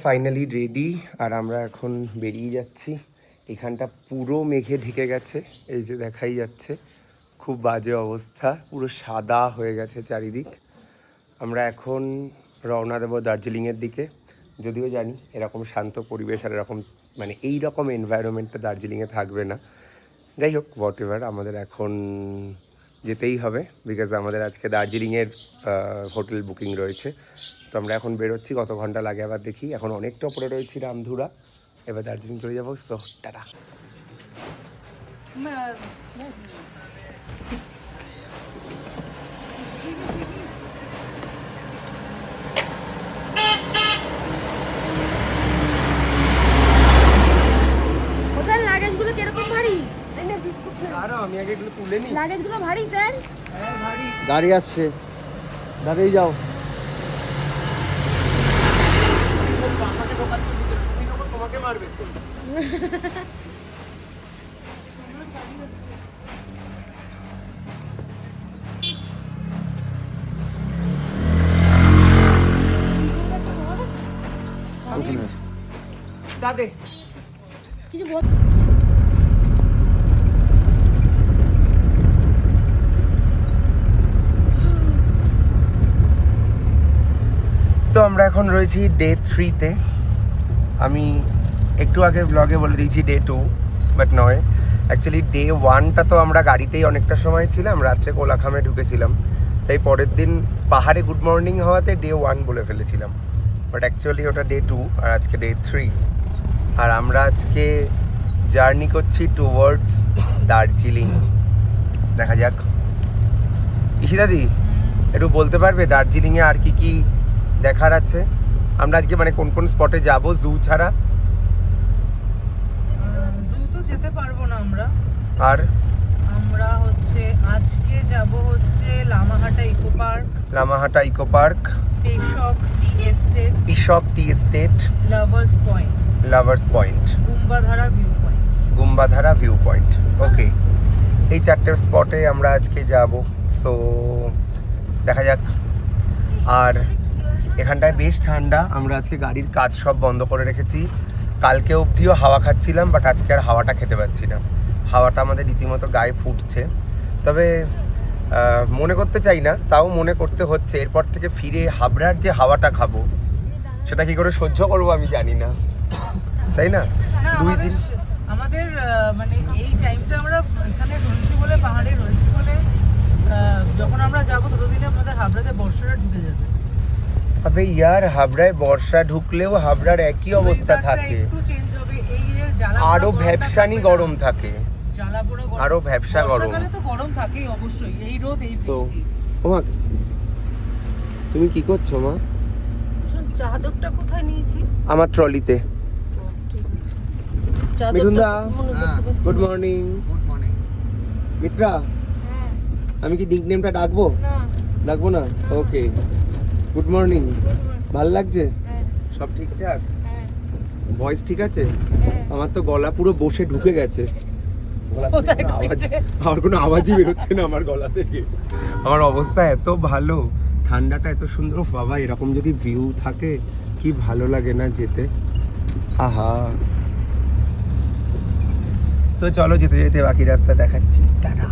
Finally ready আর আমরা এখন বেরিয়ে যাচ্ছি। এখানটা পুরো মেঘে ঢেকে গেছে, এই যে দেখাই যাচ্ছে, খুব বাজে অবস্থা, পুরো সাদা হয়ে গেছে চারিদিক। আমরা এখন রওনা দেবো দার্জিলিংয়ের দিকে। যদিও জানি এরকম শান্ত পরিবেশ আর এরকম মানে এই রকম এনভায়রনমেন্টটা দার্জিলিংয়ে থাকবে না। যাই হোক, হোয়াট এভার, আমাদের এখন যেতেই হবে, বিকজ আমাদের আজকে দার্জিলিংয়ের হোটেল বুকিং রয়েছে। তো আমরা এখন বেরোচ্ছি, কত ঘন্টা লাগে আবার দেখি। এখন অনেকটা উপরে রয়েছি রামধুরা, এবার দার্জিলিং চলে যাবো। So tata. লাগেজগুলো কিরকম ভারী? আমি আগে এগুলো তুলে নিই। লাগেজগুলো ভারী স্যার। হ্যাঁ ভারী। গাড়ি আসছে, দাঁড়িয়ে যাও। তোমাকে মারবে তো। দাদে কিছু তো আমরা এখন রয়েছি ডে 3-তে। আমি একটু আগে ব্লগে বলে দিয়েছি ডে 2, বাট নয়, অ্যাকচুয়ালি ডে 1টা তো আমরা গাড়িতেই অনেকটা সময় ছিলাম, রাত্রে কোলাখামে ঢুকেছিলাম, তাই পরের দিন পাহাড়ে গুড মর্নিং হওয়াতে ডে 1 বলে ফেলেছিলাম, বাট অ্যাকচুয়ালি ওটা ডে 2 আর আজকে ডে 3। আর আমরা আজকে জার্নি করছি টুয়ার্ডস দার্জিলিং। দেখা যাক। ইশিদাদি একটু বলতে পারবে দার্জিলিংয়ে আর কি কি দেখার আছে? আমরা আজকে মানে কোন কোন স্পটে যাব জু ছাড়া? জু তো যেতে পারবো না আমরা। আর আমরা আজকে যাব Lamahatta eco park, Peshok tea estate, lovers point, Gumbadhara view point. Okay, এই 4টে স্পটে আমরা আজকে যাব। সো দেখা যাক। আর এখানটায় বেশ ঠান্ডা, আমরা আজকে গাড়ির কাজ সব বন্ধ করে রেখেছি। কালকে অবধিও হাওয়া খাচ্ছিলাম, বাট আজকে আর হাওয়াটা খেতে পাচ্ছি না। হাওয়াটা আমাদের রীতিমতো গায়ে ফুটছে। তবে মনে করতে চাই না, তাও মনে করতে হচ্ছে। এরপর থেকে ফিরে হাবড়ার যে হাওয়াটা খাবো, সেটা কি করে সহ্য করবো আমি জানি না, তাই না? 2 দিন আমাদের মানে এই টাইমটা আমরা এখানে রয়েছি বলে, পাহাড়ে রয়েছি বলে, যখন আমরা যাবো ততদিনে আমাদের হাবড়াতে বর্ষাটা ঢুকে যাবে। আবে ইয়ার, হাবড়ায় বর্ষা ঢুকলেও হাবড়ার একই অবস্থা থাকে, আরো ভ্যাপসানি গরম থাকে, আরো ভ্যাপসা গরম। তো গরম থাকেই অবশ্যই, এই রোদ এই বৃষ্টি। ওমা, তুমি কি করছো মা? চাদরটা কোথায় নিয়েছি? আমার ট্রলিতে। মিঠুনদা, good morning. Good morning. Mitra, আমি কি নিকনেমটা ডাকবো? ডাকবো না? Okay, good morning. ভাল লাগছে? সব ঠিকঠাক? ভয়েস ঠিক আছে? আমার তো গলা পুরো বসে ঢুকে গেছে, আমার কোনো আওয়াজই বেরোচ্ছে না আমার গলা থেকে। আমার অবস্থা এত ভালো, ঠান্ডাটা এত সুন্দর। বাবা, এরকম যদি ভিউ থাকে কি ভালো লাগে না যেতে। আহা। সো চলো যেতে যেতে বাকি রাস্তা দেখাচ্ছি। টাটা।